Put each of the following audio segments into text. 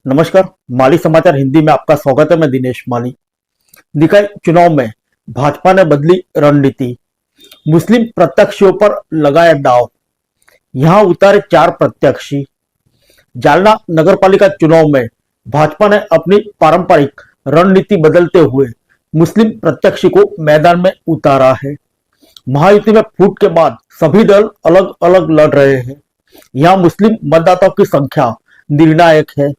नमस्कार। माली समाचार हिंदी में आपका स्वागत है। मैं दिनेश माली। निकाय चुनाव में भाजपा ने बदली रणनीति, मुस्लिम प्रत्याशियों पर लगाया दांव, यहां उतारे 4 प्रत्याशी। जालना नगरपालिका चुनाव में भाजपा ने अपनी पारंपरिक रणनीति बदलते हुए मुस्लिम प्रत्याशी को मैदान में उतारा है। महायुति में फूट के बाद सभी दल अलग अलग लड़ रहे हैं। यहाँ मुस्लिम मतदाताओं की संख्या निर्णायक है,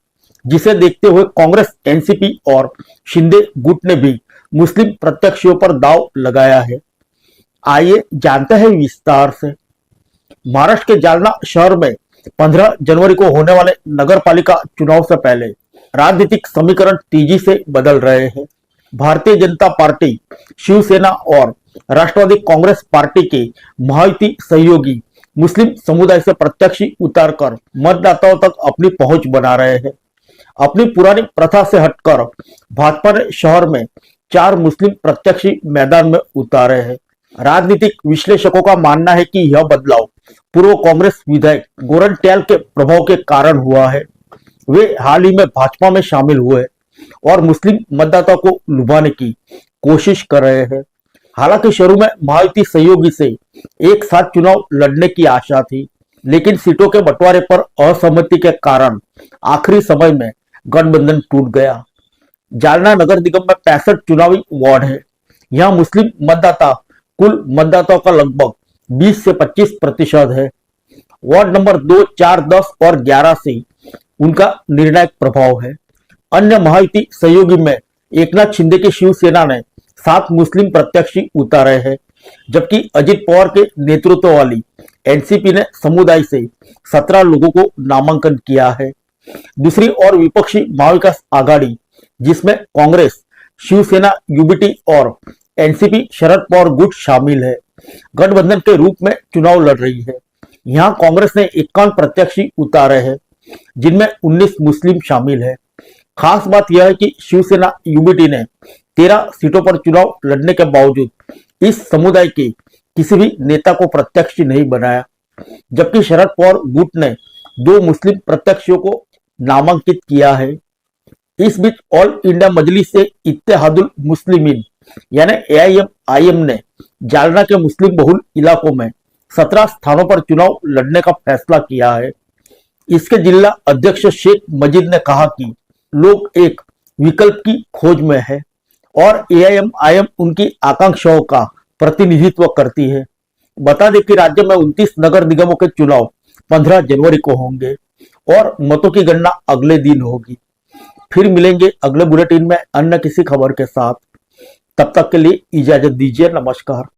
जिसे देखते हुए कांग्रेस, एनसीपी और शिंदे गुट ने भी मुस्लिम प्रत्याशियों पर दांव लगाया है। आइए जानते हैं विस्तार से। महाराष्ट्र के जालना शहर में 15 जनवरी को होने वाले नगर पालिका चुनाव से पहले राजनीतिक समीकरण तेजी से बदल रहे हैं। भारतीय जनता पार्टी, शिवसेना और राष्ट्रवादी कांग्रेस पार्टी के महायुति सहयोगी मुस्लिम समुदाय से प्रत्याशी उतारकर मतदाताओं तक अपनी पहुंच बना रहे हैं। अपनी पुरानी प्रथा से हटकर भाजपा ने शहर में 4 मुस्लिम प्रत्याशी मैदान में उतारे हैं। राजनीतिक विश्लेषकों का मानना है कि यह बदलाव पूर्व कांग्रेस विधायक गोरंट्याल के प्रभाव के कारण हुआ है। वे हाल ही में भाजपा में शामिल हुए और मुस्लिम मतदाताओं को लुभाने की कोशिश कर रहे हैं। हालांकि शुरू में महायुति सहयोगी से एक साथ चुनाव लड़ने की आशा थी, लेकिन सीटों के बंटवारे पर असहमति के कारण आखिरी समय में गठबंधन टूट गया। जालना नगर निगम में 65 चुनावी वार्ड है। यहाँ मुस्लिम मतदाता कुल मतदाताओं का लगभग 20 से 25% है। वार्ड नंबर 2, 4, 10 और 11 से उनका निर्णायक प्रभाव है। अन्य महायुति सहयोगी में एकनाथ शिंदे की शिवसेना ने 7 मुस्लिम प्रत्याशी उतारे हैं, जबकि अजित पवार के नेतृत्व वाली एनसीपी ने समुदाय से 17 लोगों को नामांकन किया है। दूसरी ओर विपक्षी महाविकास आघाड़ी, जिसमें कांग्रेस, शिवसेना, यूबीटी और एनसीपी शरद पवार गुट शामिल है, गठबंधन के रूप में चुनाव लड़ रही है। यहां कांग्रेस ने 51 प्रत्याशी उतारे हैं, जिनमें 19 मुस्लिम शामिल है। खास बात यह है कि शिवसेना यूबीटी ने 13 सीटों पर चुनाव लड़ने के बावजूद इस समुदाय के किसी भी नेता को प्रत्याशी नहीं बनाया, जबकि शरद पवार गुट ने 2 मुस्लिम प्रत्याशियों को नामांकित किया है। इस बीच ऑल इंडिया मजलिस से इत्तेहादुल मुस्लिमीन यानी एआईएमआईएम ने जालना के मुस्लिम बहुल इलाकों में 17 स्थानों पर चुनाव लड़ने का फैसला किया है। इसके जिला अध्यक्ष शेख मजीद ने कहा कि लोग एक विकल्प की खोज में है और एआईएमआईएम उनकी आकांक्षाओं का प्रतिनिधित्व करती है। बता दें कि राज्य में 29 नगर निगमों के चुनाव 15 जनवरी को होंगे और मतों की गणना अगले दिन होगी। फिर मिलेंगे अगले बुलेटिन में अन्य किसी खबर के साथ। तब तक के लिए इजाजत दीजिए। नमस्कार।